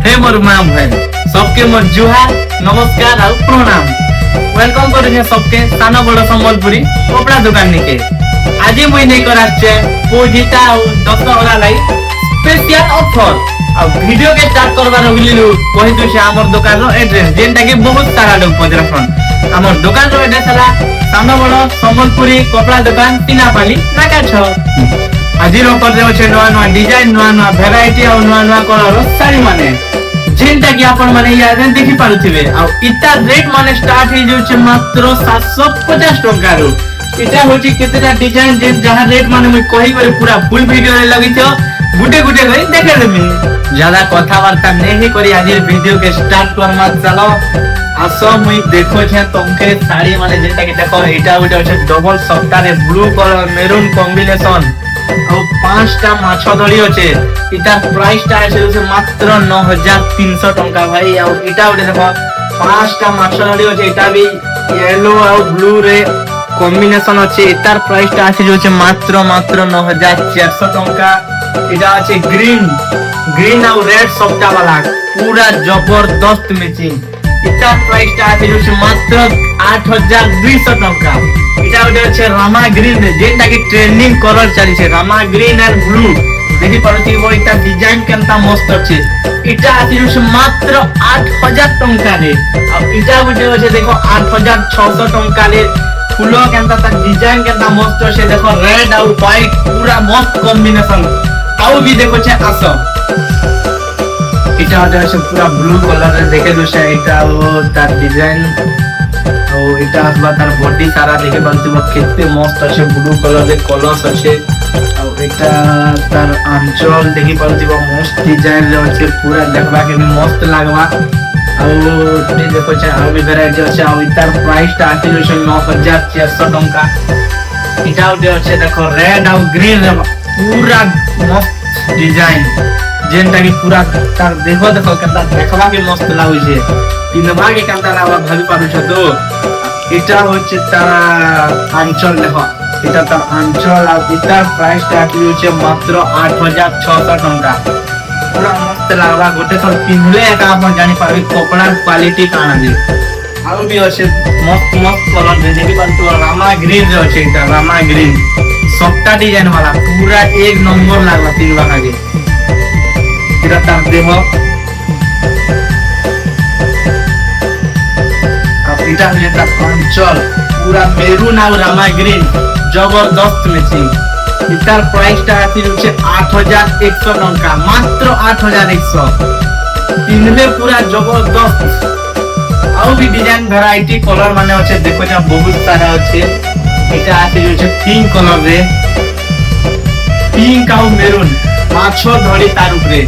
हे मोर मां बहन सबके मोर जुहार नमस्कार और प्रणाम। वेलकम करूँ सबके सानो बड़ संबलपुरी कपड़ा दुकान निके। आज मुई नहीं कर पूजिता और दशहरा लाई स्पेशल ऑफर और वीडियो के स्टार्ट करबार होलिलु कहि दुसे हमर दुकान रो एड्रेस जेंटा के बहुत सारा लोग पजरासन। हमर दुकान रो एड्रेस हला सानो बड़ संबलपुरी कपड़ा दुकान तीनापाली नाका छ। आज ऑफर दे छै नवा नवा डिजाइन नवा नवा वैरायटी और नवा नवा कलर साड़ी माने जेंटा कि आपण माने याद देखि पारुथिबे आ इता रेट माने स्टार्ट हे जो छै मात्र 750 टका रो। इटा होची केतेटा डिजाइन जे जहां रेट माने मैं कहि करे पूरा फुल वीडियो रे लगी छ गुटे गुटे करी देखे देबे। ज्यादा कथा वार्ता नहीं करी आज वीडियो के स्टार्ट कर मत चलो आसो मुई देखो छै तमके साड़ी माने जेंटा कि देखो एटा गुटे छै डबल सफ्टा रे ब्लू कलर मेरून कॉम्बिनेशन और 5टा माछ धड़ी होचे। इटा प्राइस टा है मात्र 9300 टका भाई। और इटा उठे देखो 5टा माछ धड़ी होचे। इटा भी येलो और ब्लू रे कॉम्बिनेशन होचे। इटार प्राइस टा है मात्र 9400 टका। इटा আছে ग्रीन और रेड सफ्टा वाला पूरा जबरदस्त मैचिंग। इटार प्राइस टा है मात्र 8200 टका। इटा उठे আছে রামা গ্রিন যেটা কি ট্রেন্ডিং কলর চলিছে রামা গ্রিন এন্ড ব্লু দেখি পারছি वो এটা ডিজাইন কেনতা মস্ত আছে। এটা আছে মাত্র 8000 টাকা রে। আর এটা উঠে আছে দেখো 8600 টাকা রে। ফুলো কেনতা তার ডিজাইন কেনতা মস্ত আছে দেখো রেড আর হোয়াইট पूरा मस्त कॉम्बिनेशन। आउ भी देखो छे আসো এটা আছে पूरा ब्लू कलर रे देखे दोसे এটা ও তার ডিজাইন और इटा असबा तार बॉडी सारा देखे बनतिबो केते मस्त আছে ब्लू कलर रे कलर्स আছে। और इटा तार आंचल देखि बनतिबो मस्त डिजाइन रे আছে पूरा देखबा के भी मस्त लागबा। और ये देखो छै और भी वैरायटी আছে। और इटार प्राइस ता আছে 9400 टका। इटा उठे আছে देखो रेड और ग्रीन रे पूरा मस्त डिजाइन जेंटा कि पूरा तार देखो केता देखबा के मस्त लागै छै पिनबा के केता लागबा भाबी पारु छ तो। এটা হচ্ছে তারা আঁচল দেখো এটা তার আঁচল আর এটার প্রাইসটা কি হচ্ছে মাত্র 8600 টাকা। পুরা মস্ত লাগবা গোটে থর পিনলে একা আপন জানি পারবে কপড়ার কোয়ালিটি কানা দে। আর भी আছে মস্ত মস্ত কলর দে দেখি পারতো রামা গ্রিন রে আছে। এটা রামা গ্রিন সবটা ডিজাইন वाला पूरा एक नंबर লাগবা পিনবা আগে। এটা তার দেখো इटा जेटा आंचल पूरा मेरून और रामा ग्रीन जबरदस्त मैचिंग। इटार प्राइस टा आथि होचे 8100 टका मात्र 8100। पिनले पूरा जबरदस्त और भी डिजाइन वैरायटी कलर माने होचे देखो जा बहुत सारा होचे। इटा आथि होचे पिंक कलर रे पिंक और मेरून माछो धड़ी तार ऊपरे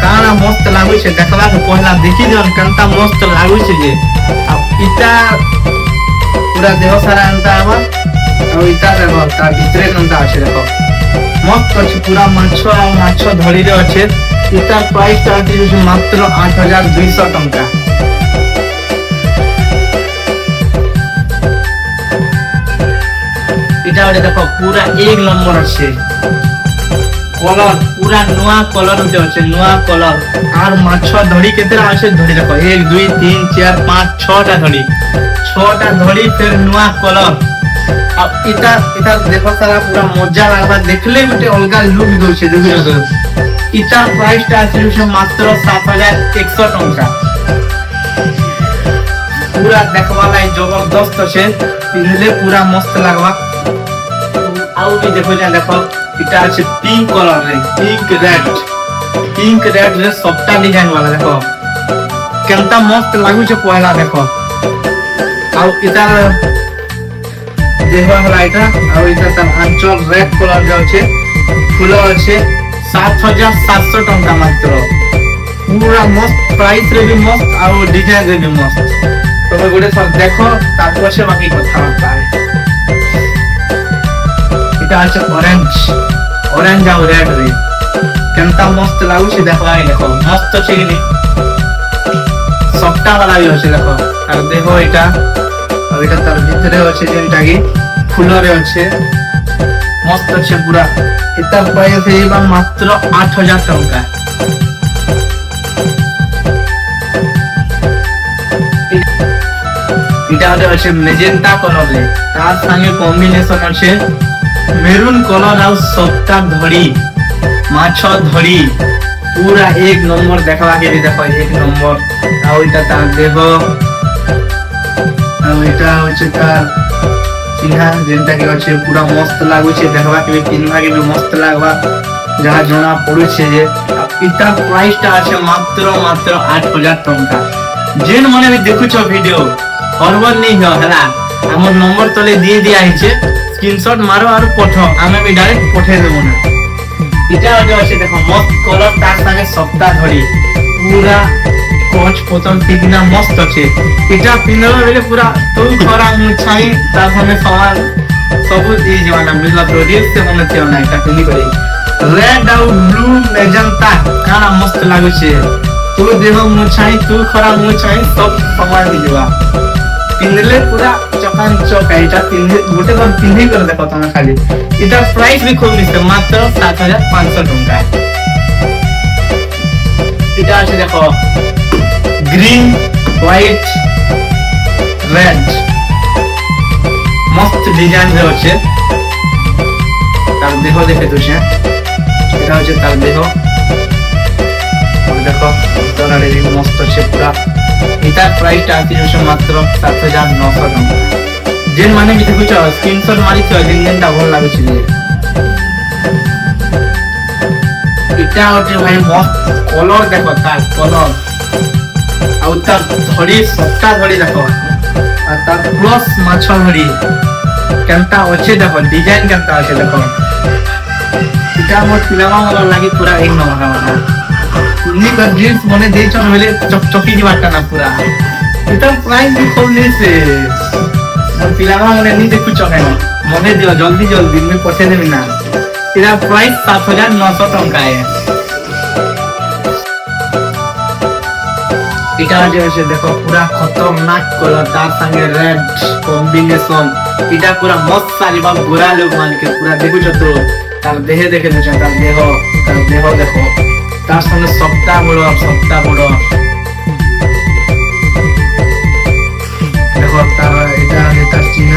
काना मस्त लागै छै देखला के पहला देखि जन कंता मस्त लागै छै जे। इटा पूरा देह सारा अंता आवा और इटा देखो ता भितरे कंता আছে देखो मस्त আছে पूरा माछो धड़ी रे আছে। इटा प्राइस ता আছে मात्र 8200 टका। इटा ওটা देखो पूरा एक नंबर আছে कलर पूरा नुआ कलर होते আছে नुआ कलर। আর মাছ ধড়ি কেতেরা আছে ধড়ি দেখো 1 2 3 4 5 6টা ধড়ি 6টা ধড়ি फिर नुआ कलर। अब इटा देखो सारा पूरा मजा लागबा देखले गुटे अलगा लुक दोछे देखो। इटा प्राइस ता আছে मात्र 7100 टका। पूरा देखवाला जबरदस्त আছে पिनले पूरा मस्त लागबा। आउ भी देखो जा देखो इटा আছে पिंक कलर रे पिंक रेड रे सबटा डिजाइन वाला देखो केनता मस्त लागु छै पहला देखो। आउ इटा देखो हला इटा और इटा त आंचल रेड कलर जे छै फुलो আছে 7700 टका मात्र। पूरा मस्त प्राइस रे भी मस्त और डिजाइन रे भी मस्त। तो गोटे सर देखो तार से बाकी कथा होता है। इटा আছে ऑरेंज और रेड रे केनता मस्त लागु छै देखो देखो मस्त छै कि सफ्टा वाला भी होছে देखो। আর देखो এটা और এটা তার ভিতরে আছে যেটা কি ফুলরে আছে मस्त আছে पूरा। এটা প্রাইস হইবা মাত্র 8000 টাকা। এটা হচ্ছে মেজেন্টা কলর রে তার সঙ্গে কম্বিনেশন আছে মেরুন কলর আর সপ্তাহ ধরি মাছ ধরি পুরা এক নম্বর দেখবা কে দেখো এক নম্বর আর ওইটা তার দেহ আর ওইটা হচ্ছে তার চিহ্না যেটা কি হচ্ছে পুরা মস্ত লাগুছে দেখবা কে পিনবা কে মস্ত লাগবা যাহা জনা পড়ুছে যে ইটা প্রাইসটা আছে মাত্র 8000 টাকা যেন মনে আমি দেখুছ ভিডিও হরবর নেই হেলা আমার নম্বর তলে দিয়ে দিয়া হইছে স্ক্রিনশট মারো আর পঠাও আমি ডাইরেক্ট পঠিয়ে দেব না এটা হচ্ছে দেখো মস্ত কলর তার সঙ্গে সপ্তাহ ধরি পুরা কোচ প্রথম পিগনা মস্ত আছে এটা পিনলে বলে পুরা তুই খরা মুছাই তার সঙ্গে সমান সবু দিয়ে যাওয়া মিললা তো রিলস সে মনে ছিল না এটা পিনি করে রেড আর ব্লু মেজেন্টা কানা মস্ত লাগুছে তুই দেহ মুছাই তুই খরা মুছাই সব সমান দিয়ে যাওয়া পিনলে পুরা চকান চক এটা পিনলে গোটে বার পিনি করে দেখো তুমি খালি এটা প্রাইস भी খুব নিছে মাত্র 7500 টাকা এটা আছে দেখো গ্রিন হোয়াইট রেড মস্ত ডিজাইন রয়েছে তার দেহ দেখে তুই এটা হচ্ছে তার দেহ দেখো তোরারে মস্ত আছে পুরা এটার প্রাইসটা আছে মাত্র 7900 টাকা যেন মানে কি দেখুছ স্ক্রিনশট মারিছ দিনটা ভালো লাগুছে এটা হচ্ছে ভাই মস্ত কলর দেখো তার কলর আর তার ধরি সপ্তাহ ধরি দেখো আর তার প্লস মাছ ধরি কেনটা আছে দেখো ডিজাইন কেনটা আছে দেখো এটা আমার পিলামা ভালো লাগি পুরা এক নম্বর আমার তুমি তো ড্রেস মনে দেইছ বলে চকচকি দিবাটা না পুরা এটা প্রাইস খুব নিছে আর পিলামা মনে নি দেখুছ কেন মনে দিও জলদি জলদি আমি পঠিয়ে দেব না এটা প্রাইস 7900 টাকা এটা যে দেখো পুরা খতরনাক কলর তার সঙ্গে রেড কম্বিনেশন এটা পুরা মস্ত সারিবা গোরা লোক মানকে পুরা দেখুছ তো তার দেহে দেখে দিছ তার দেহ দেখো তার সঙ্গে সপ্তাহ বড় দেখো তার এটা তার চিহ্ন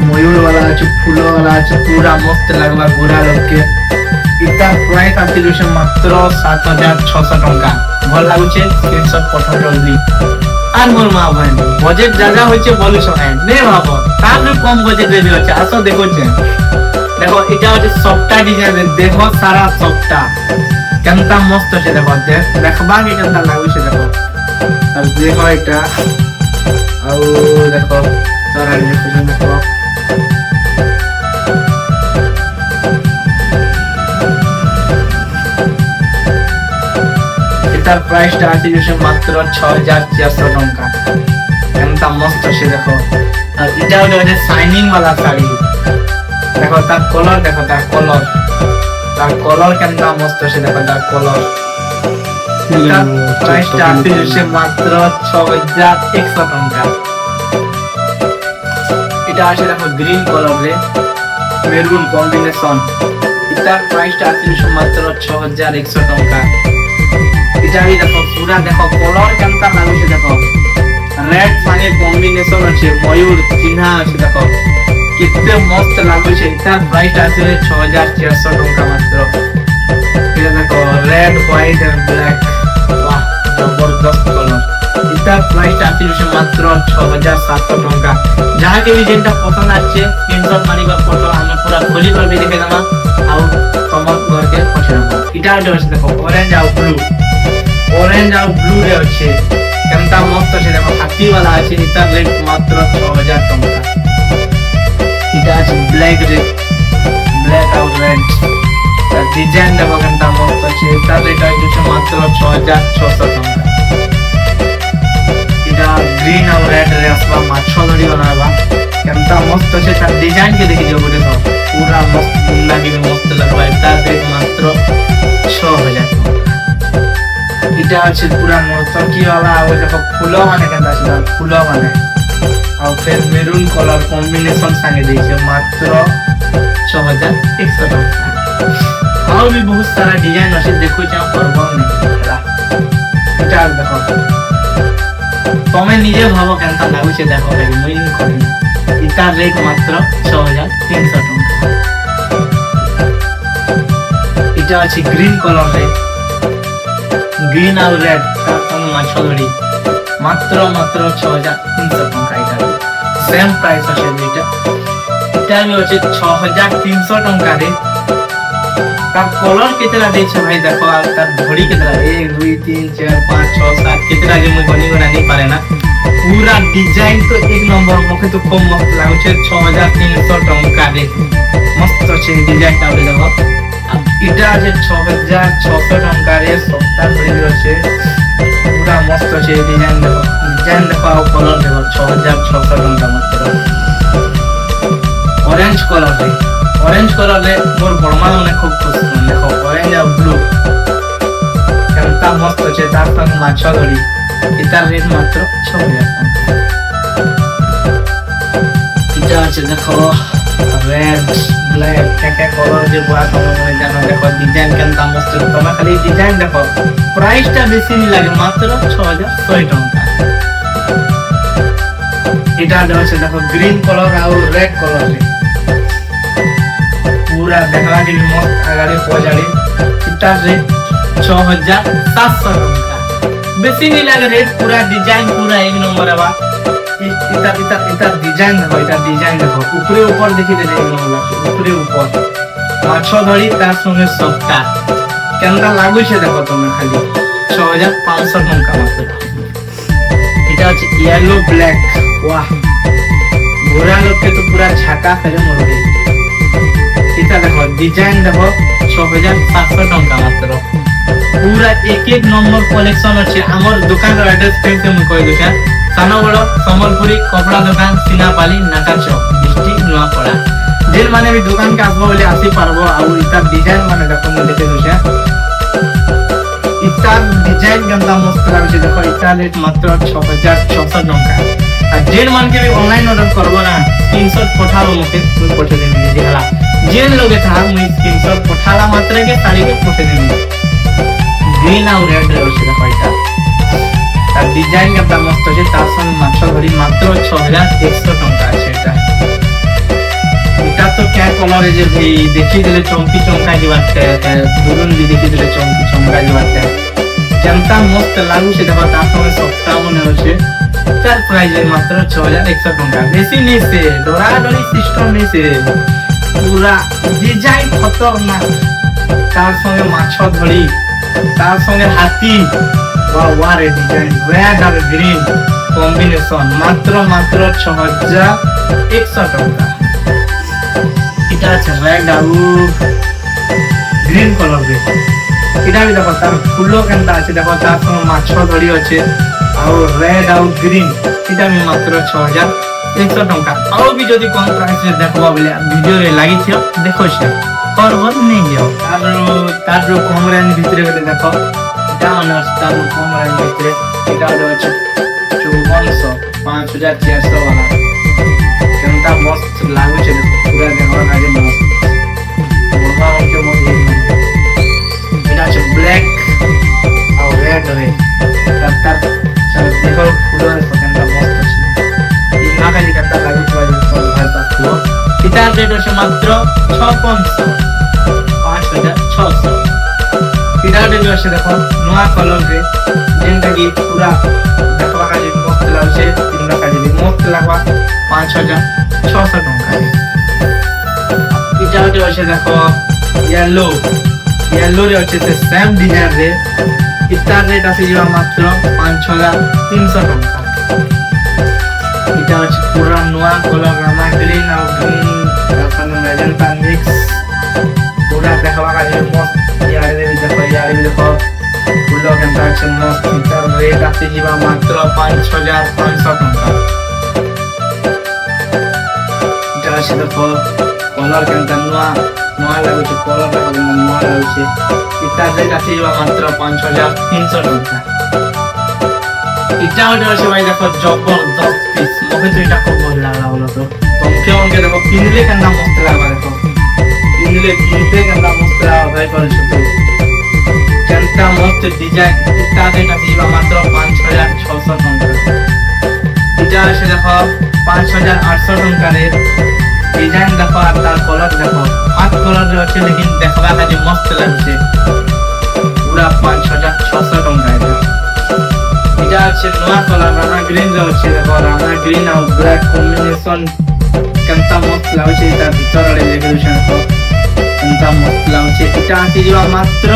ময়ূর वाला আছে ফুল वाला আছে পুরা মস্ত লাগবা গোরা লোককে এটা প্রাইস আছে মাত্র 7600 টাকা ভাল লাগুছে স্ক্রিনশট পঠাও জলদি আর মোর মা ভাই বাজেট জায়গা হচ্ছে বলি শোনায় নে ভাবো তার কম বাজেটে দিচ্ছে আসো দেখোছে দেখো এটা হচ্ছে সফটটা ডিজাইন দেখো সারা সফটটা কেনটা মস্ত আছে দেখো দেখবা কি কেনটা লাগুছে দেখো আর দেখো এটা আর দেখো তোরা দেখো এটার প্রাইসটা আছে মাত্র 6400 টাকা কেনটা মস্ত আছে দেখো আর এটা হচ্ছে শাইনিং वाला শাড়ি দেখো তার কলর কেনটা মস্ত আছে দেখো তার কলর এটার প্রাইসটা আছে মাত্র 6100 টাকা এটা আছে দেখো গ্রিন কলর রে মেরুন কম্বিনেশন এটার প্রাইসটা আছে মাত্র 6100 টাকা এটা দেখো পুরা দেখো কলর কেমন লাগুছে দেখো রেড সঙ্গে কম্বিনেশন আছে ময়ূর চিহ্ন আছে দেখো কিতনে মস্ত লাগুছে এটার প্রাইসটা আছে 6400 টাকা মাত্র এটা দেখো রেড হোয়াইট এন্ড ব্ল্যাক বাহ জবরদস্ত কলর এটার প্রাইসটা আছে মাত্র 6700 টাকা যাহাকে भी যেটা পছন্দ আছে স্ক্রিনশট মারিবা ফটো আমি পুরা খোলি করে দেখে দেবা আর তোমার ঘরকে পৌঁছে দেব এটা হচ্ছে দেখো ऑरेंज और ब्लू रे আছে কেনটা মস্ত আছে দেখো হাতি वाला আছে এটা রেট মাত্র 6000 টাকা এটা আছে ব্ল্যাক আর রেড তার ডিজাইন দেখো কেনটা মস্ত আছে এটা রেট আছে মাত্র 6600 টাকা এটা গ্রিন আর রেড রে আসবা মাছ ধরি বানাবা কেনটা মস্ত আছে তার ডিজাইন কে দেখি যাবো দেখো পুরা মস্ত লাগবে মস্ত লাগবে এটা রেট মাত্র 6000 টাকা এটা আছে পুরা মস্তকি वाला আর দেখো ফুল মানে কেন আছে ফুল মানে আর ফের মেরুন কালার কম্বিনেশন সঙ্গে দিয়েছে মাত্র 6100 টাকা আর भी बहुत सारा डिजाइन আছে দেখো যা করব না এটা দেখো ତମେ ନିଜେ ଭାବ କେନ୍ତା ଲାଗୁଛେ ଦେଖ ଭାଇ ମୁଇଁ ନି କହିନି ଇତାର ରେଟ୍ ମାତ୍ର 6300 ଟଙ୍କା। এটা আছে গ্রিন কলর রে গ্রিন আর রেড তার সঙ্গে মাছ ধরি মাত্র 6300 টଙ୍କା এটা সেম প্রাইস আছে দুইটা এটা আমি হচ্ছে 6300 টଙ୍କା রে তার কলর কেতেলা দেখছে ভাই দেখো আর তার ধড়ি কেতেলা 1 2 3 4 5 6 7 কেতেলা যে মুই গনি গনা नहीं पारे ना पूरा डिजाइन तो एक नंबर मके तो खूब मस्त लाଗୁছে 6300 ଟଙ୍କା रे मस्त আছে ডিজাইনটা দেখো এটা আছে 6600 ଟଙ୍କା रे সস্তা ধরি আছে पूरा मस्त আছে ডিজাইন দেখো আর কলর দেখো 6600 ଟଙ୍କା মাত্র ऑरेंज कलर रे मोर बड़मा ने खूब खुश देखो ऑरेंज और ब्लू केनता मस्त আছে তার সঙ্গে মাছ ধরি এটার রেট মাত্র 6000 টাকা এটা আছে দেখো রেড ব্ল্যাক কে কলর যে বড় তোমরা মনে জানো দেখো ডিজাইন কেনতা মস্ত তোমরা খালি ডিজাইন দেখো প্রাইসটা বেশি নি লাগে মাত্র 6100 টাকা এটা আছে দেখো গ্রিন কলর আর রেড কলর রে पूरा देखला के मस्त आगारे पजाड़ी इटा रेट 6700 टका बेसी नहीं लागे रेट पूरा डिजाइन पूरा एक नंबर है बा इता डिजाइन देखो इता डिजाइन देखो ऊपर देखि दे एक नंबर ऊपर माछो धड़ी तार संगे सफ्ता केनता लागु छे देखो तुम खाली 6500 टका मात्र इटा আছে येलो ब्लैक वाह गोरा लोग के तो पूरा छाका फेरे मोर गई इता देखो डिजाइन देखो 6700 टका मात्र पूरा एक एक नंबर कलेक्शन अछि हमर दुकान रो एड्रेस पे से हम कहि दुछा सानोगड़ संबलपुरी कपड़ा दुकान सिनापाली नाकाचो डिस्ट्रिक्ट नुआपड़ा जेल माने भी दुकान के आसबो बोले आसी पारबो आ इता डिजाइन माने देखो म देखे दुछा इता डिजाइन गंदा मस्त लागे देखो इता रेट मात्र 6600 टका आ जेल मान के भी ऑनलाइन ऑर्डर करबो ना स्क्रीनशॉट पठाबो मके पठे देबे दिहला जेन लोगे था मुई स्क्रीनशॉट पठाला मात्र के साड़ी के पठे देबे ग्रीन और रेड रे আছে দেখো এটা তার ডিজাইন কেমন মস্ত আছে তার সঙ্গে মাছ ধরি মাত্র 6100 টাকা আছে এটা তো क्या कलर है जे भाई देखि दिले चमकी चमका दिबाते दुरुन भी देखि दिले चमकी चमका दिबाते जनता मस्त लागू से देखो तार सঙ্গে সস্তা মনে হচ্ছে তার প্রাইস মাত্র 6100 টাকা বেশি नहीं से डोरा डोरी सिस्टम नहीं से पूरा डिजाइन खतरनाक तार संगे माछ धड़ी तार संगे हाथी वाह वाह रे डिजाइन रेड और ग्रीन कॉम्बिनेशन मात्र 6100 टका इटा আছে रेड और ग्रीन कलर रे इटा भी देखो तार फूलो केनता আছে देखो तार संगे माछ धड़ी আছে और रेड और ग्रीन इटा भी मात्र 6100 टका और भी जदी कम प्राइस रे देखबा बोले वीडियो रे लागि थियो देखो छे और वो नहीं है तार जो कम रेंज भितरे गले देखो डाउनर तार कम रेंज भितरे एटा होचे 5400 5400 वाला केनता मस्त लागु छे पूरा देखो आगे मस्त बोलवा के मस्त एटा छे ब्लैक और रेड रे तार सब देखो फूलो रे केनता मस्त छे नागाली केनता लागु छे सब भाई पाखलो इतार रेट আছে মাত্র 6500 5600 इतार रेट আছে দেখো নয়া কলর রে যেটা কি পুরা দেখবা কাজে মস্ত লাগছে তিনটা কাজে মস্ত লাগবা 5600 টাকা इतार रेट আছে দেখো येलो রে আছে সে সেম ডিজাইন রে इतार रेट আছে যা মাত্র 5300 টাকা এটা আছে পুরা নয়া কলর রামা গ্রিন আর গ্রিন তারপর ম্যাজেন্টা মিক্স पूरा देखवा का मस्त यार देखो फूलो केनता আছে मस्त इतार रेट আছে जीवा मात्र 5500 টাকা এটা আছে দেখো कलर केनता नया लागुছে कलर नया लागुছে इतार रेट আছে जीवा मात्र 5300 টাকা এটা ওটা আছে ভাই দেখো জবরদস্ত পিস মকে তো এটা খুব ভালো লাগলো বলো তো তোমকে দেখো কিনলে কেননা মস্ত লাগবে দেখো किनले किनते केनता मस्त लागो भाई पर छतो केनता मस्त डिजाइन इत्ता देटा जीवा मात्र 5600 टका আছে দেখো 5800 টঙ্কারে ডিজাইন দেখো আর তার কলর দেখো হাত কলর আছে লেকিন দেখবা কাজে মস্ত লাগছে পুরা 5600 টঙ্কা এটা আছে নয়া কলর রানা গ্রিন রে আছে দেখো রানা গ্রিন আর ব্ল্যাক কম্বিনেশন কেমতা মস্ত লাগুছে এটা ভিতরে রেগুলেশন তো কেমতা মস্ত লাগুছে এটা আছে যা মাত্র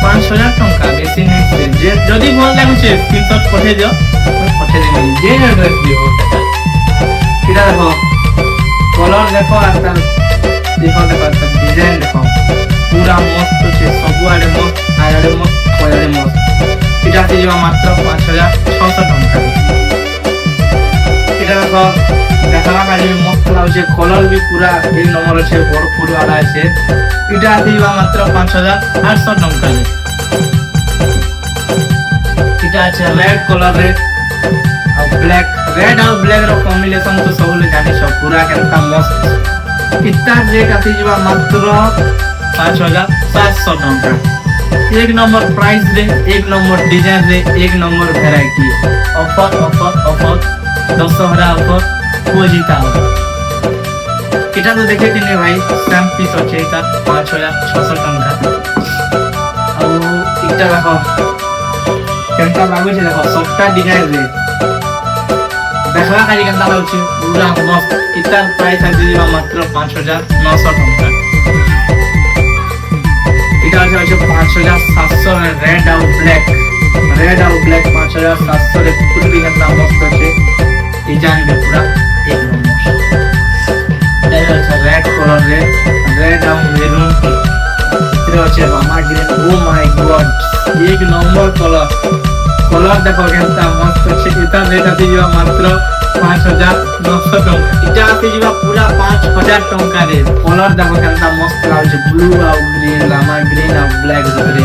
5000 টঙ্কা বেশি নেই যে যদি ভাল লাগুছে স্ক্রিনশট পঠিয়ে দিও আমি পঠিয়ে দেব যে অ্যাড্রেস দিও এটা দেখো কলর দেখো আর তার দেখো তার ডিজাইন দেখো পুরা মস্ত আছে সবুআড়ে মস্ত আড়ে মস্ত পয়াড়ে মস্ত এটা আছে যা মাত্র 5600 টঙ্কা এটা দেখো দেখা কাজে মস্ত লাগুছে কলর भी पूरा एक नंबर আছে বড় ফুল वाला আছে এটা আছে যা মাত্র 5800 টঙ্কা এটা আছে রেড কলর রে আর ব্ল্যাক রেড আর ব্ল্যাক র কম্বিনেশন তো সবলে জানিস পুরা কেনতা মস্ত ইত্তা রেট আছে যা মাত্র 5700 টঙ্কা एक नंबर प्राइस रे एक नंबर डिजाइन रे एक number variety offer offer offer Dussehra offer पूजिता এটা তো দেখে কিনে ভাই স্ট্যাম্প পিস আছে এটা 5600 টাকা আর এটা দেখো কেমন লাগুছে দেখো সফট ডিজাইন রে দেখলা খালি কেমন লাগুছে পুরা মস্ত এটার প্রাইস আছে মাত্র 5900 টাকা এটা আছে 5700 রেড আর ব্ল্যাক 5700 রে ফুল भी কেমন মস্ত আছে ডিজাইন রে পুরা এক নম্বর এটা আছে রেড কালার রে রেড আর মেরুন এটা আছে রামা গ্রিন ও মাই গড এক নম্বর কালার কালার দেখো কেমন মস্ত আছে এটা রেট আছে মাত্র 5900 টাকা এটা আছে পুরা 5000 টাকা রে কালার দেখো কেমন মস্ত লাগছে ব্লু আর গ্রিন রামা গ্রিন আর ব্ল্যাক রে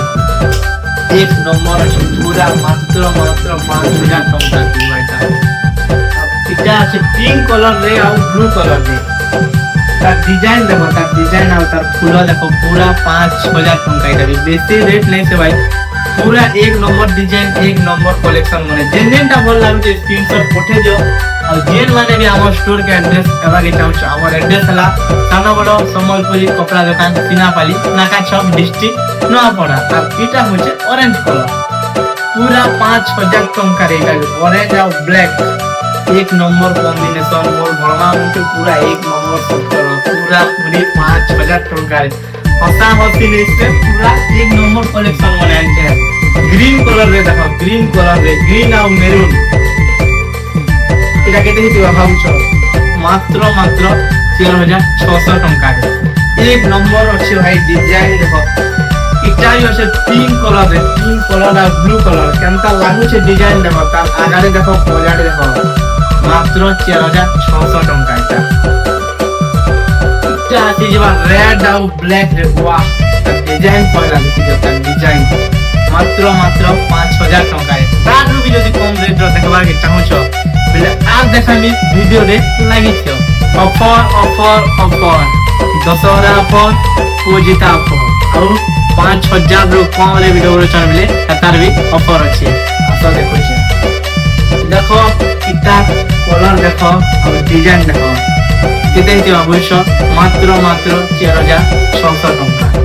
এক নম্বর আছে পুরা মাত্র 5000 টাকা দিবাইটা এটা আছে পিঙ্ক কালার রে আর ব্লু কালার রে তার ডিজাইন দেখো তার ডিজাইন আর তার ফুল দেখো পুরা 5000 টাকা এটা বেশি রেট নাই সে ভাই पूरा एक नंबर डिजाइन एक नंबर कलेक्शन माने जेनटा बोल लागुचे स्क्रीनशॉट पठे दियो और जेन माने भी हमर स्टोर के एड्रेस एबागे चाहू हमर एड्रेस हला सानबड़ संबलपुरी कपड़ा दुकान सिनापाली नाका छक डिस्ट्रिक्ट नवापड़ा और इटा होचे ऑरेंज कलर पूरा 5000 टंका रे इटा ऑरेंज और ब्लैक एक नंबर कॉम्बिनेशन मोर बड़मा मुके पूरा एक नंबर सूट करो पूरा पूरी 5000 टंका रे हसा हसी से पूरा एक नंबर कलेक्शन माने आनछे ग्रीन कलर रे देखो ग्रीन कलर रे ग्रीन और मेरून এটা কেটে দিবা ভাবছো মাত্র 4600 টাকা রে এক নম্বর আছে ভাই ডিজাইন দেখো এটাই আছে পিঙ্ক কালার আর ব্লু কালার কেমন লাগুছে ডিজাইন দেখো তার আগারে দেখো পজাড়ে দেখো মাত্র 4600 টাকা এটা এটা আছে যে রেড আর ব্ল্যাক রে ওয়াও ডিজাইন পয়লা দেখি তার ডিজাইন মাত্র 5000 টাকা তার রুবি যদি কম রেট র দেখবার কে চাহছো বলে আর দেখামি ভিডিও রে লাগিছো offer offer offer Dussehra offer पूजिता অফার আর 5000 র কম রে ভিডিও রে চাইলে তার भी অফার আছে আসলে দেখোছে দেখো এটা কলার দেখো আর ডিজাইন দেখো কেতে দিও অবশ্য মাত্র 4600 টাকা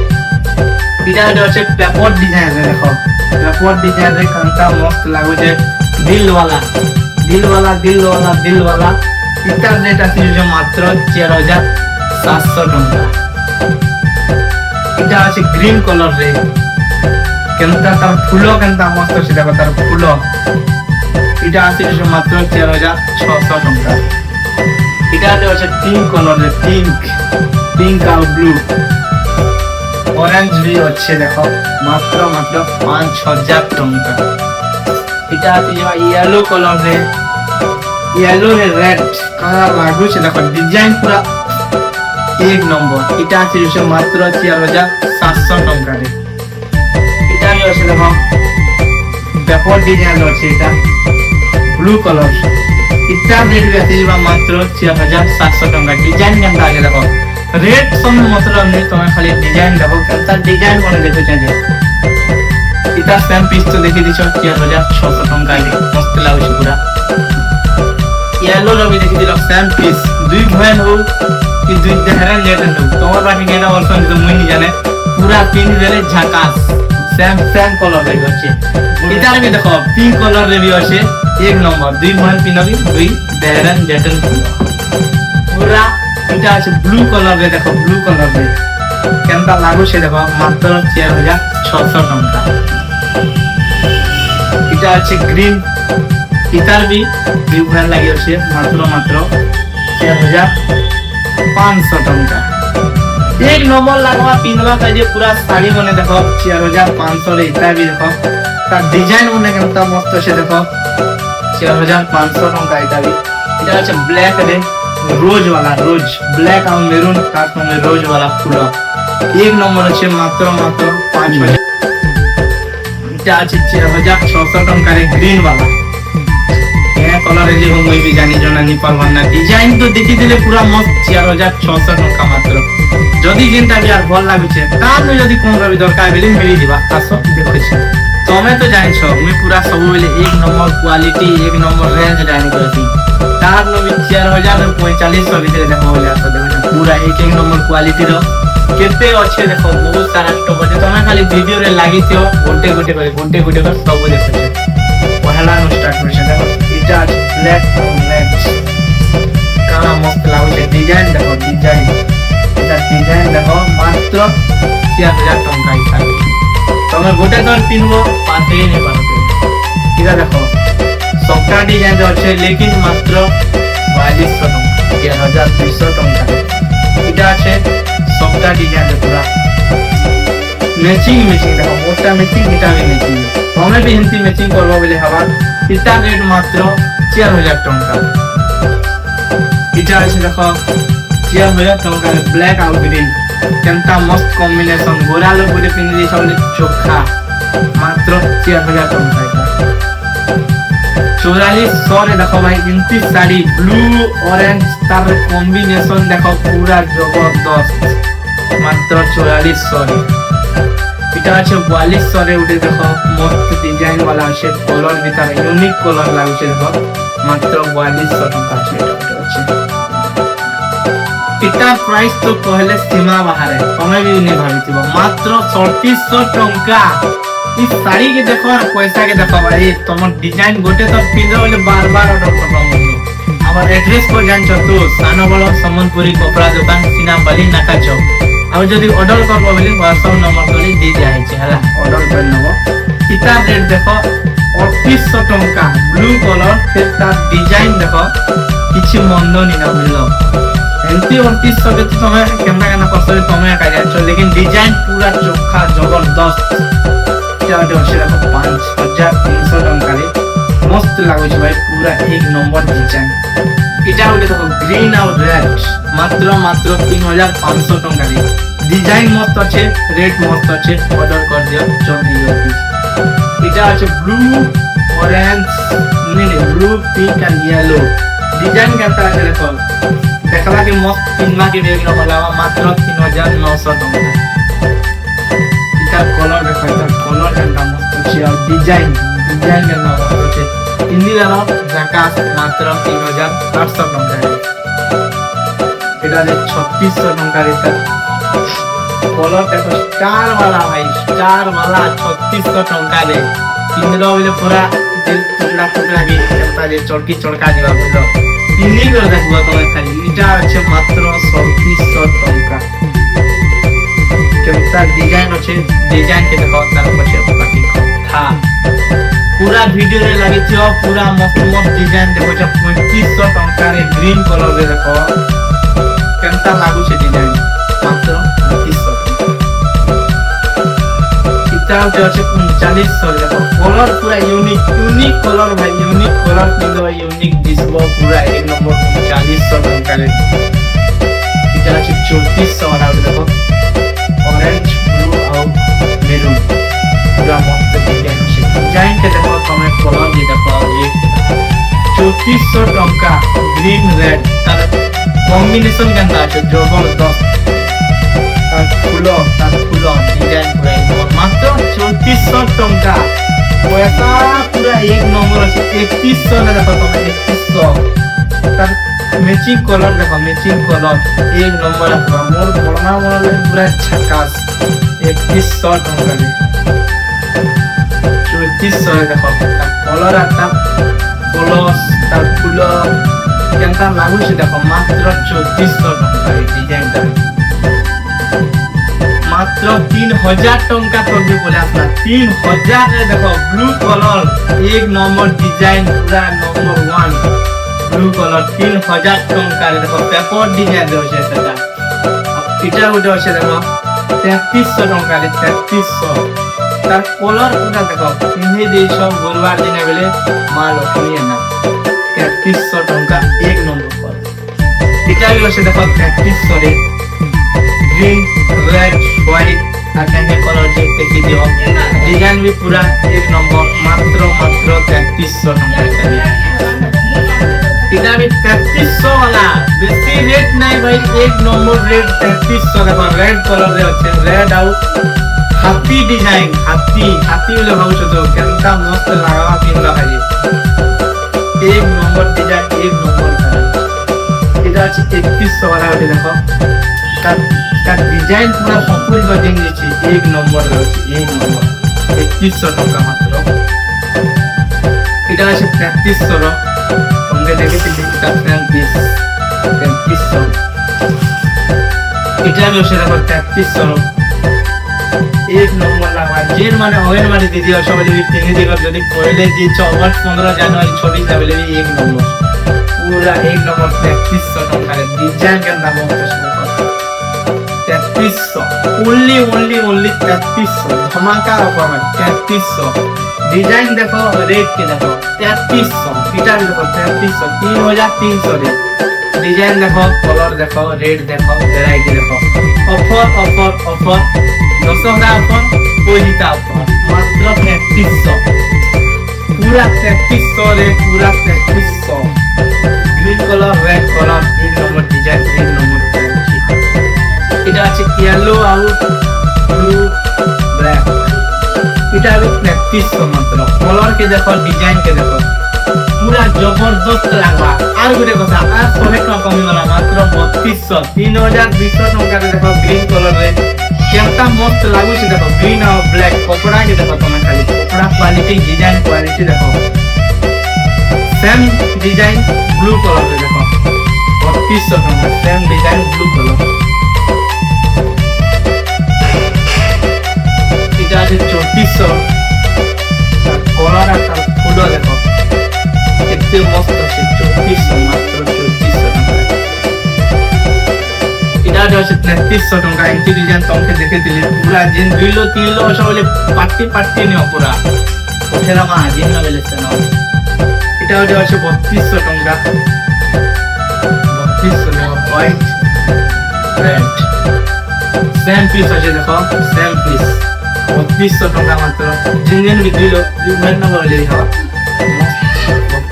এটা আছে পেপার ডিজাইন দেখো পেপার ডিজাইন রে কান্তা মস্ত লাগুছে দিল वाला এটা রেট আছে যে মাত্র 4700 টাকা এটা আছে গ্রিন কালার রে কেনতা তার ফুলো কেনতা মস্ত আছে দেখো তার ফুলো এটা আছে যে মাত্র 4600 টাকা এটা আছে পিঙ্ক কালার রে পিঙ্ক আর ব্লু ऑरेंज भी अच्छे देखो मात्र 5000 टंका এটা আছে যে येलो कलर रे येलो रे रेड कलर लागू छे देखो डिजाइन पूरा एक नंबर এটা আছে যে মাত্র 4700 टंका रे এটা আছে দেখো পেপার ডিজাইন আছে এটা ব্লু कलर এটা রেট भी আছে যে মাত্র 4700 टंका डिजाइन केमता আছে देखो रेट सब मतलब नहीं तुम्हें खाली डिजाइन देखो केमता डिजाइन कोने देखो चाहिए इता स्टैम्प पीस तो देखि दिछो 4600 टंका रे मस्त लागुछ पूरा येलो रवि देखि दिल सेम पीस दुई भयन हो कि दुई देहरन लेटन हो तोर बाकी केना वर्सन तो मुई नहीं जाने पूरा पिन देले झकास सेम कलर रे होचे इतार भी देखो पिंक कलर रे भी होचे एक नंबर दुई भयन पिनबी दुई देहरन लेटन पूरा इटा আছে ब्लू कलर रे देखो ब्लू कलर रे केनता लागो छे देखो मात्र 4600 टका इटा আছে ग्रीन इतार भी दुई भयन लागि होचे मात्र 4500 टका एक नंबर लागवा पिनवा का जे पूरा साड़ी मने देखो 4500 रे इता भी देखो ता डिजाइन मने केनता मस्त छे देखो 4500 टका इता भी इटा আছে ब्लैक रे रोज वाला रोज ब्लैक और मेरून साथ में रोज वाला फूल एक नंबर আছে মাত্র 5000 এটা আছে 4600 টাকা রে গ্রিন वाला ये कलर जे हम भी जानी जना नि परवान ना डिजाइन तो देखि दिले पूरा मस्त 4600 टाका मात्र जदी जिनता भी यार भल लागुचे तार न जदी कोन रवि दरकार बेले मिली दिबा आसो देखो छी तमे तो जानि छ मैं पूरा सब बेले एक नंबर क्वालिटी एक नंबर रेंज जानी करती तार न भी 4045 भीतर देखो बोले आसो देखो पूरा एक नंबर क्वालिटी रो केते अच्छे देखो बहुत सारा स्टॉक আছে तमे खाली वीडियो रे लागि थियो घंटे घंटे कर सब देखो छी पहला नो स्टार्ट करछे देखो इटा ब्लैक और रेड काला मस्त लागुचे डिजाइन देखो डिजाइन এটা ডিজাইন দেখো মাত্র 4000 টাকা ইতা তুমি গোটে তোর পিনবো পাতেই নে পারবে এটা দেখো সবটা ডিজাইন আছে लेकिन মাত্র 4200 টাকা 4200 টাকা এটা আছে সবটা ডিজাইন পুরা ম্যাচিং দেখো মোটা ম্যাচিং এটা ম্যাচিং তুমি भी हिंदी ম্যাচিং করব বলে হবা এটা রেট মাত্র 4000 টাকা এটা আছে দেখো 4000 টাকা ব্ল্যাক আর গ্রিন কেনটা মস্ত কম্বিনেশন গোরা লোক বলে পিন দিয়ে সবলে চোখা মাত্র 4000 টাকা 4400 রে দেখো ভাই ইনতি শাড়ি ব্লু অরেঞ্জ তার কম্বিনেশন দেখো পুরা জবরদস্ত মাত্র 4400 রে এটা আছে 4200 রে উঠে দেখো মস্ত ডিজাইন वाला আছে কলর ভিতরে ইউনিক কলর লাগছে দেখো মাত্র 4200 টাকা আছে इतना प्राइस तो पहले सीमा बाहर है तुम्हें भी नहीं भाभी थी मात्र 3700 टंका इस साड़ी के देखो और पैसा के देखो भाई तुम डिजाइन गोटे तो पिंजो वाले बार ऑर्डर करबा मनु हमर एड्रेस को जान छ तो सानो बड़ो सम्बलपुरी कपड़ा दुकान सीनाबाली नाका चौक और जदी ऑर्डर करबो बोले व्हाट्सएप नंबर तोली दे जाय छै हला ऑर्डर कर नबो इतना रेट देखो 3800 टंका ब्लू कलर फिर ता डिजाइन देखो किछि मंद नि ना मिलो एंटी 3800 के तो तुम्हें केना पसंद तुम्हें का जाचो लेकिन डिजाइन पूरा चोखा जबरदस्त क्या से देखो 5300 टंका रे मस्त लागो छै भाई पूरा एक नंबर डिजाइन इटा उठे देखो ग्रीन और रेड मात्र 3500 टंका रे डिजाइन मस्त আছে रेट मस्त আছে ऑर्डर कर दियो जल्दी इटा আছে ब्लू ऑरेंज नहीं blue pink and yellow design केता আছে देखो देखला के मस्त पिनमा के बेग वाला मात्र 3900 टका इटा कलर देखो इटा कलर केनता मस्त छै और डिजाइन केनता मस्त छै हिंदी वाला जकास मात्र 3800 टका इटा जे 3600 टका रे कलर देखो स्टार वाला भाई स्टार वाला 3600 टका रे पिनलो बोले पूरा टुकड़ा भी केनता जे चड़की चड़का दिबा बोलो इन्हीं कर देखबो तो खाली इटा আছে মাত্র 3700 টাকা केनता डिजाइन আছে डिजाइन के देखो तार पछे बाकी था पूरा वीडियो रे लागि थियो पूरा मस्त डिजाइन देखो छ 3500 टाका रे ग्रीन कलर रे देखो केनता लागु छे डिजाइन मात्र 3500 इटा আছে 3900 देखो कलर पूरा यूनिक कलर भाई यूनिक कलर किलो यूनिक दिसबो पूरा एक नंबर 4000 टका रे इटा আছে 3400 वाला देखो ऑरेंज ब्लू और मेरून पूरा मस्त डिजाइन के देखो तुम्हें कलर भी देखो एक 3400 टका ग्रीन रेड तार कॉम्बिनेशन केनता আছে जबरदस्त तार फूलो डिजाइन पूरा मात्र 3400 टका पैसा पूरा एक नंबर আছে 3100 ना देखो तुम्हें 3100 তার ম্যাচিং কলর দেখো, ম্যাচিং কলর এক নম্বর আসবা। মোর বর্ণা মনে পুরা ঝাকাস। 3100 টঙ্কা 3400 দেখো তার কলর আর তার কলস তার ফুল কেনটা লাগুছে দেখো মাত্র 3400 টঙ্কা। এই ডিজাইনটা মাত্র 3000 টঙ্কা পড়বে বলে আসলা। 3000 রে দেখো ব্লু কলর এক নম্বর ডিজাইন পুরা নম্বর 1 ব্লু কলর 3000 টঙ্কা রে দেখো পেপার ডিজাইন আছে সেটা। এটা ওটা আছে দেখো 3300 টঙ্কা রে 3300 তার কলর পুরা দেখো পিন্ধে দিয়ে সব গরুয়ার দিনে বেলে মা লক্ষ্মী না 3300 টঙ্কা এক নম্বর কলর। এটা আছে দেখো 3300 রে ग्रीन रेड व्हाइट आकांगे कलर जे देखि दियो डिजाइन भी पूरा एक नंबर मात्र 3300 टका इधर भी 3300 वाला बेसी रेट नहीं भाई एक नंबर रेट 3300 देखो रेड कलर रे আছে रेड आउट हाथी डिजाइन हाथी वाला भाव तो केनता मस्त लगावा पिनला भाई एक नंबर डिजाइन एक नंबर इधर আছে 3300 वाला देखो তার ডিজাইন পুরো সম্পূর্ণ চেঞ্জ হয়েছে এক নম্বর রয়েছে এক নম্বর 3100 টাকা মাত্র। এটা আছে 3300 তোমরা দেখেছি লিখটা ফ্রেম পিস 3300 এটা রয়েছে দেখো 3300 এক নম্বর লাগা যে মানে ওয়ের মানে দিদি সবাই কিনে দিবা যদি পড়লে যে 15 জানুয়ারি 26 যাবে এক নম্বর পুরা এক নম্বর 3300 টাকা ডিজাইন কেন দাম হচ্ছে 3300 only 3300 धमाका ऑफर है 3300 डिजाइन देखो रेट के देखो 3300 फीचर देखो 3300 3300 रे डिजाइन देखो कलर देखो रेट देखो वैरायटी देखो ऑफर ऑफर ऑफर 200 ऑफर पोजिटा ऑफर मात्र 3300 पूरा 3300 रे पूरा 3300 ग्रीन कलर रेड कलर एक नंबर डिजाइन एक नंबर এটা আছে ইয়েলো আউট ব্লু ব্ল্যাক এটা হবে 3300 মাত্র কলর কে দেখো ডিজাইন কে দেখো পুরা জবরদস্ত লাগবা। আর গুরে কথা আর 100 টাকা কমই वाला মাত্র 3200 3200 টাকা দেখো গ্রিন কলর রে কেমটা মস্ত লাগুছে দেখো গ্রিন আর ব্ল্যাক কপড়া কে দেখো তোমরা খালি কপড়া কোয়ালিটি ডিজাইন কোয়ালিটি দেখো সেম ডিজাইন ব্লু কলর রে দেখো 3200 টাকা সেম ডিজাইন ব্লু কলর। এটা আছে 3400 কলার আর ফুল দেখো এতে মস্ত আছে 3400 মাত্র 3400 টাকা। এটা আছে 3300 টাকা এই ডিজাইন তোমাকে দেখে দিলে পুরা জিন দুইলো তিনলো সবলে পার্টি নিও পুরা ওঠেরা মা জিন না বলেছে না। এটা আছে 3200 টাকা 3200 হোয়াইট রেড সেম পিস আছে দেখো সেম পিস 3200 টাকা মাত্র জিঞ্জিন বিক্রি লো দুই নম্বর হলে দিও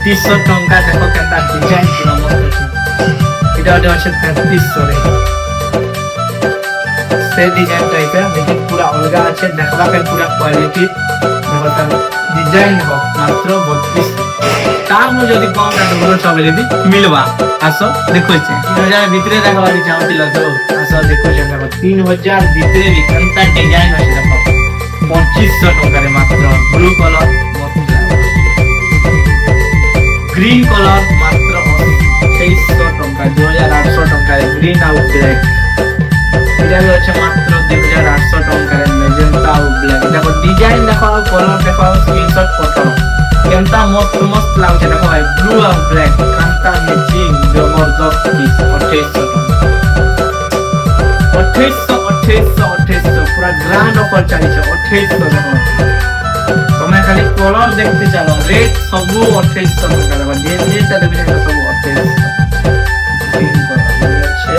3200 টাকা দেখো কেনটা ডিজাইন কি নম্বর আছে এটা আছে 3300 রে সে ডিজাইন টাইপের দেখি পুরা अलग আছে দেখবা के पूरा क्वालिटी দেখো তার ডিজাইন দেখো মাত্র 3200 তার মধ্যে যদি কম দামে গুলো সব যদি মিলবা আসো দেখোছে 3000 ভিতরে দেখাবারই চাইছিল তো আসো দেখোছে দেখো 3000 ভিতরে কেনটা ডিজাইন আছে দেখো 2500 টাকারে মাত্র ব্লু কলর গ্রিন কলর মাত্র 2300 টাকা 2800 টাকারে গ্রিন আর ব্ল্যাক এটা হচ্ছে মাত্র 2800 টাকারে মেজেন্টা আর ব্ল্যাক দেখো ডিজাইন দেখো কলর দেখো স্ক্রিনশট ফটো কেনটা মস্ত মস্ত লাগছে দেখো ভাই ব্লু আর ব্ল্যাক কান্তা ম্যাচিং জবরদস্ত পিস 2800 2800 पूरा ग्रैंड ऑफर चलिए 2800 देखो तुम्हें खाली कलर देखते चलो रेट सब 2800 टका देबा जे जेटा देबे सब 2800 ग्रीन कलर আছে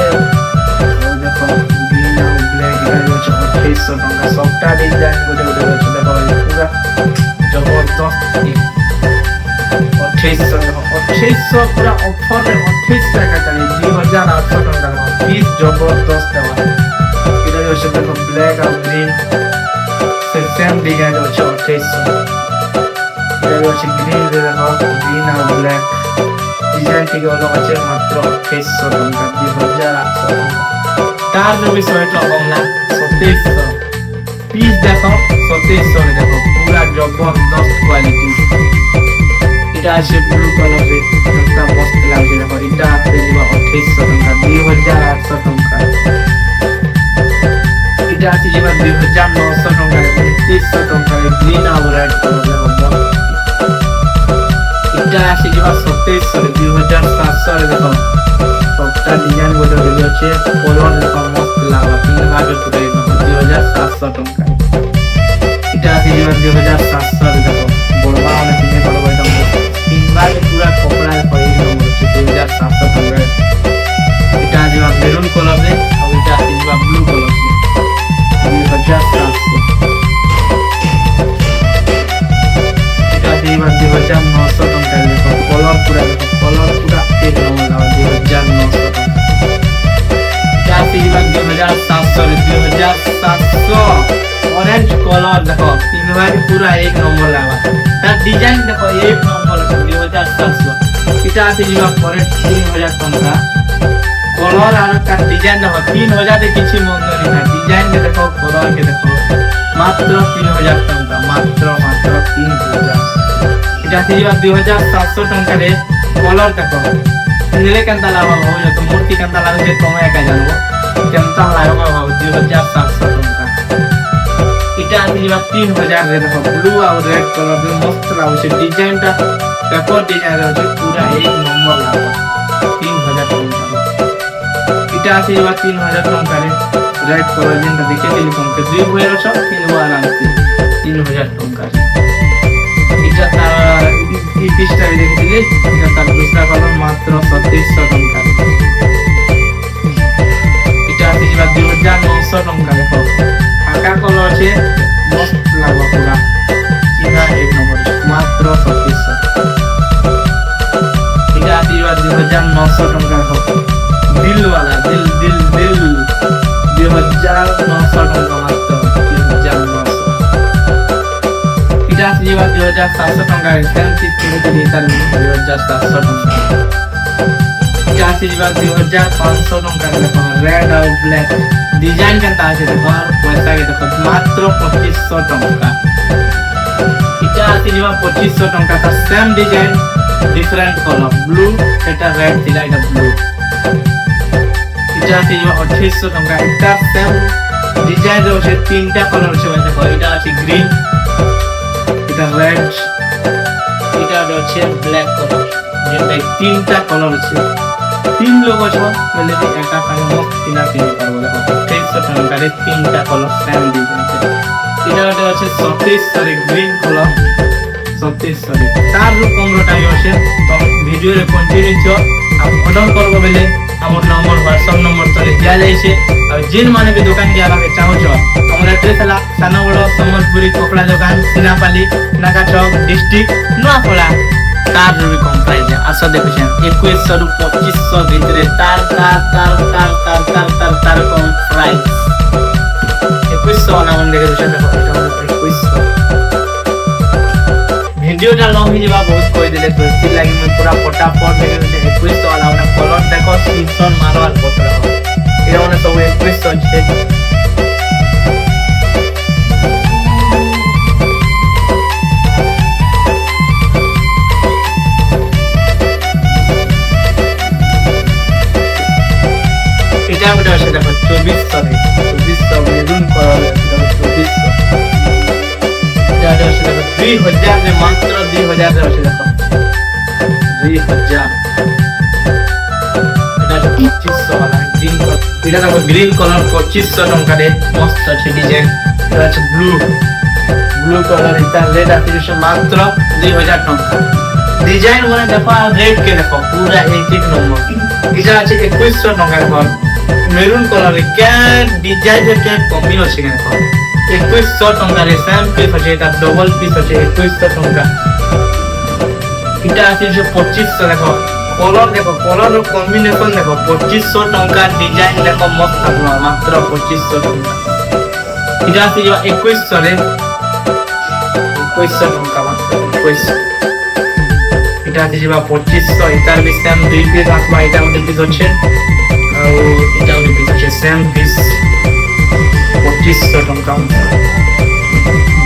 और देखो ग्रीन और ब्लैक এটা হচ্ছে 2800 টাকা সবটা ডিজাইন করে আছে দেখো পুরা জবরদস্ত 2800 দেখো 2800 पूरा ऑफर में 2800 টাকা चलिए 2800 টাকা পিস জবরদস্ত দেওয়া আছে দেখো ব্ল্যাক আর গ্রিন সেম ডিজাইন আছে 2800 এটা হচ্ছে গ্রিন দেখো গ্রিন আর ব্ল্যাক ডিজাইন থেকে হলো আছে মাত্র 2800 টଙ୍କା 2800 টଙ୍କା তার যদি সোয়েটার কমলা 2700 পিস দেখো 2700 দেখো পুরা জবরদস্ত কোয়ালিটি এটা আছে ব্লু কালারে একটা মস্ত লাগছে দেখো এটা আছে 2800 টଙ୍କା 2800 টଙ୍କା এটা আছে 2900 টଙ୍କା 2900 টଙ୍କା গ্রিন আর রেড কালার দেখো এটা আছে 2700 2700 দেখো সবটা ডিজাইন গুলো আছে কলর দেখো মস্ত লাগা তিন ভাগে পুরো একদম 2700 টଙ୍କା এটা আছে 2700 দেখো বড় মানে কিনে বড় বড় দাম তিন ভাগে পুরো কপড়া দেখো এই নম্বর হচ্ছে 2700 টଙ୍କା এটা আছে মেরুন কালারে আর এটা আছে ব্লু কালার 2700 এটা আছে 2900 টଙ୍କା দেখো কলর পুরো এক নম্বর লাগা 2900 টଙ୍କା এটা আছে 2700 ऑरेंज कलर देखो तीन बार पूरा एक नंबर लगा तार डिजाइन देखो एक नंबर আছে 2700 এটা আছে যেটা পরে 3000 টাকা কলর আর তার ডিজাইন দেখো 3000 এ কিছু মন্দ নেই না ডিজাইন দেখো কলর কে দেখো মাত্র 3000 টাকা মাত্র 3000 এটা আছে যেটা 2700 টাকা রে কলর দেখো নিলে কেনতা লাভ হবে তো মূর্তি কেনতা লাগবে তুমি একা জানো কেনতা লাগবে 2700 টাকা এটা আছে যেটা 3000 রে দেখো ব্লু আর রেড কালার এর মস্ত লাগছে ডিজাইনটা পেপার ডিজাইন আছে পুরো এক নম্বর লাগা 3000 টাকা এটা আছে যেটা 3000 টাকা রে রেড কালার যেটা দেখে দিলি তোমাকে দুই বইয়ের সব কিনবো আরামসে 3000 টাকা এটা তার এই পিসটা দেখে দিলি এটা তার দুসরা কালার মাত্র 2700 টাকা এটা আছে যেটা 2900 টাকা দেখো আকা কলর আছে মস্ত লাগা পুরা চিনা এক নম্বর মাত্র 2700 এটা আছে যেটা 2900 টাকা দেখো দিল वाला दिल दिल दिल 2900 টাকা মাত্র 2900 এটা আছে যেটা 2700 টাকা সেম পিস কিনে দিলি তার 2700 টাকা এটা আছে যেটা 2500 টাকা দেখো রেড আর ব্ল্যাক ডিজাইন কেনতা আছে দেখো আর পয়সা কে দেখো মাত্র 2500 টাকা এটা আছে যেটা 2500 টাকা তার same design different colour blue এটা রেড দিলা এটা ব্লু এটা আছে যেটা 2800 টাকা এটা সেম ডিজাইন রয়েছে তিনটা কালার আছে দেখো এটা আছে গ্রিন এটা রেড এটা রয়েছে ব্ল্যাক কালার যেটা তিনটা কালার আছে তিন লোক আছে বলে একা কানে মস্ত কিনা কিনে পারবো দেখো 2800 টাকার তিনটা কালার সেম ডিজাইন এটা আছে 2700 গ্রিন কালার 2700 তার কমরো টাইম আছে তো ভিডিওরে কন্টিনিউ অর্ডর করবো বলে আমার নম্বর হোয়াটসঅ্যাপ নম্বর তলে দেওয়া যাইছে আর যেন মানে भी দোকান কে আগে চাহুছ আমার এড্রেস হলা সানবড় সম্বলপুরি কপড়া দোকান সিনাপালি নাকা চক ডিস্ট্রিক্ট নোয়াপড়া তার রবি কম প্রাইস আস দেখুছেন 2100 রু 2500 ভিতরে তার কম প্রাইস 2100 নাম দেখে দুশো দেখো এটা হলো 2100 ভিডিওটা লং হয়ে যাবা বহুত কই দিলে তো এসি লাগি মই পুরা ফটাফট দেখে দিতে 2100 वाला মানে কলর দেখো সিনসন মারওয়াল পত্র এটা মানে সব 2100 আছে এটা ওটা আছে দেখো 2400 মেরুন কালার এটা 2400 এটা আছে দেখো 2000 में मात्र 2000 আছে দেখো 2000 এটা 2500 वाला গ্রিন এটা দেখো গ্রিন কালার 2500 টাকা রে মস্ত আছে ডিজাইন এটা আছে ব্লু কালার এটা রেড আছে মাত্র 2000 টাকা ডিজাইন মানে দেখো রেড কে দেখো পুরা এক নম্বর এটা আছে 2100 টাকা দেখো মেরুন কালার কে ডিজাইন কে কম্বিন আছে দেখো 2100 টাকা রে সেম পিস আছে এটা ডবল পিস আছে 2100 টাকা এটা আছে 2500 দেখো কলর দেখো কলর কম্বিনেশন দেখো 2500 টাকা ডিজাইন দেখো মস্ত লাগলো মাত্র 2500 টাকা এটা আছে 2100 রে 2100 টাকা মাত্র 2100 এটা আছে যা 2500 এটার বি সেম দুই পিস আসবা এটা ওদের পিস হচ্ছে আর এটা ওদের পিস আছে সেম পিস 2500 টাকা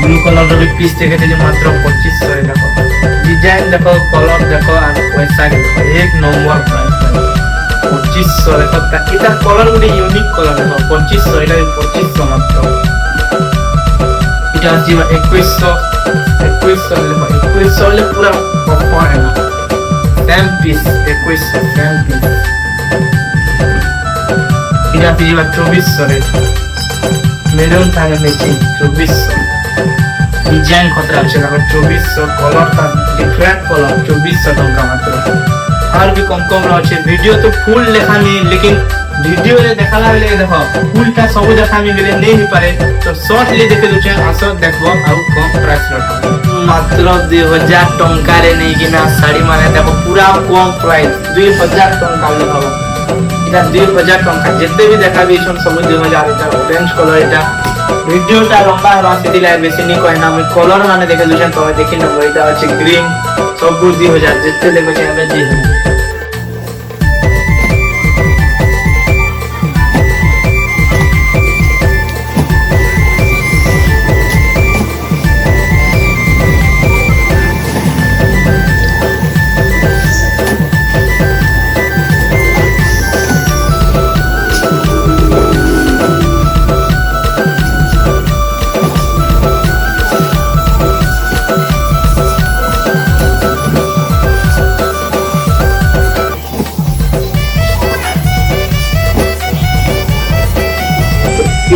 ব্লু কলর পিস দেখে দিলে মাত্র 2500 দেখো ডিজাইন দেখো কলর দেখো আর পয়সা দেখো এক নম্বর প্রাইস 2500 দেখো এটা কলর গুলো ইউনিক কলর দেখো 2500 এটা 2500 মাত্র এটা আছে 2100 দেখো 2100 হলে পুরো প্রপার है ना सेम पीस 2100 सेम पीस এটা আছে 2400 রে মেরুন থাকে ম্যাচিং 2400 ডিজাইন কত আছে দেখো 2400 কলর তা ডিফারেন্ট কলর 2400 টাকা মাত্র আর भी कम कम আছে ভিডিও তো ফুল দেখানি लेकिन ভিডিও রে দেখালা বেলে দেখো ফুলটা সব দেখানি গেলে নেই নি পারে তো শর্টলি দেখে দুছে আসো দেখবো আর কম প্রাইস রটা মাত্র 2000 টাকা রে নেই কিনা শাড়ি মানে দেখো পুরা কম প্রাইস 2000 টাকা লেখাবো এটা 2000 টাকা যেতে भी দেখাবি সব 2000 এটা অরেঞ্জ কালার এটা ভিডিওটা লম্বা হলো আসিদিলা বেশি নি কই না আমি কলর মানে দেখে দুছেন তো দেখি না এটা আছে গ্রিন সব 2000 যেতে দেখো যাবে জি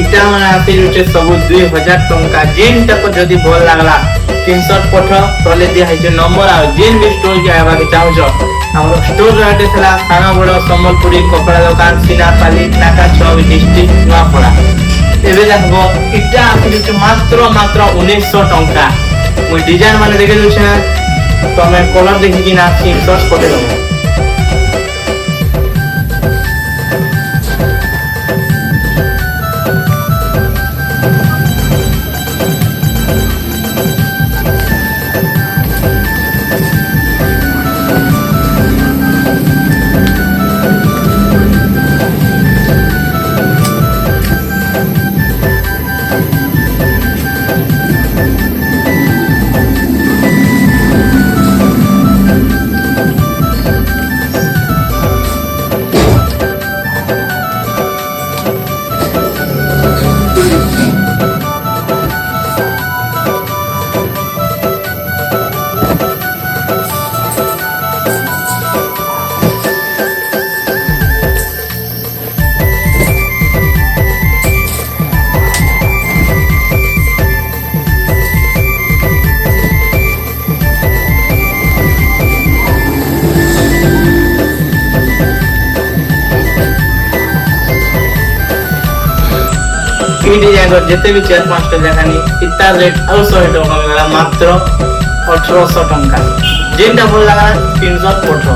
এটা মানে আপনি হচ্ছে সব 2000 টাকা যেনটা কো যদি ভাল লাগলা স্ক্রিনশট পঠো তলে দিয়া হইছে নম্বর আর যেন বি স্টোর কে আইবা কে চাও जो हमर स्टोर रहते थला साना बड़ सम्बलपुरी कपड़ा दुकान सिनापाली नाका 6 डिस्ट्रिक्ट नवापड़ा एबे देखबो इटा आपनि हচ্ছে मात्र 1900 টাকা ওই ডিজাইন মানে দেখে দিছে তো আমি কলার দেখি কিনা স্ক্রিনশট পঠে দেব डिजाइन जिते भी 4-5 देखानी इतना रेट और 100 टाका मिला मात्र 1800 टाका जेनटा भल लगा स्क्रीनशॉट पठो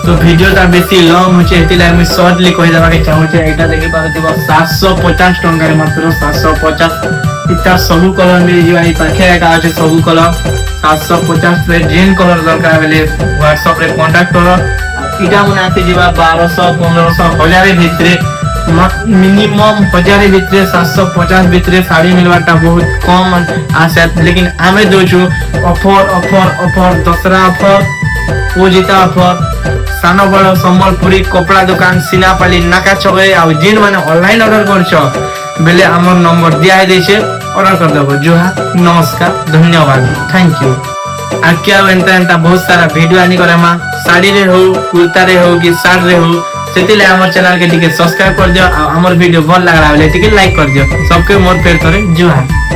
तो वीडियोटा बेसी लॉन्ग होचे एतिला আমি শর্টলি কই দেবা কে চাহুছে এটা দেখি পারতিব 750 টাকা রে মাত্র 750 इतना सब कलर मिल जिवा ई पाखे एटा আছে सब कलर 750 रे जेन कलर दरकार बेले WhatsApp रे कांटेक्ट करो इटा मने आते जिवा 1200 1500 हजार ভিতরে मिनिमम 1000 ভিতরে 750 ভিতরে শাড়ি মিলবাটা বহুত কম আছে लेकिन আমি দোছু অফার দসরা অফার पूजिता ऑफर सानो बड़ो सम्बलपुरी कपड़ा दुकान सिनापाली नाका चौक आ जिन माने ऑनलाइन ऑर्डर करछो बेले हमर नंबर दिया देछे ऑर्डर कर देबो जोहार नमस्कार धन्यवाद थैंक यू आ क्या एंता बहुत सारा वीडियो आनी करेमा साड़ी रे हो कुर्ता रे हो कि शर्ट रे हो सेतिले हमर चैनल के टिके सब्सक्राइब कर दियो आ हमर वीडियो भल लागला बेले टिके लाइक कर दियो सबके मोर फेर करे जोहार।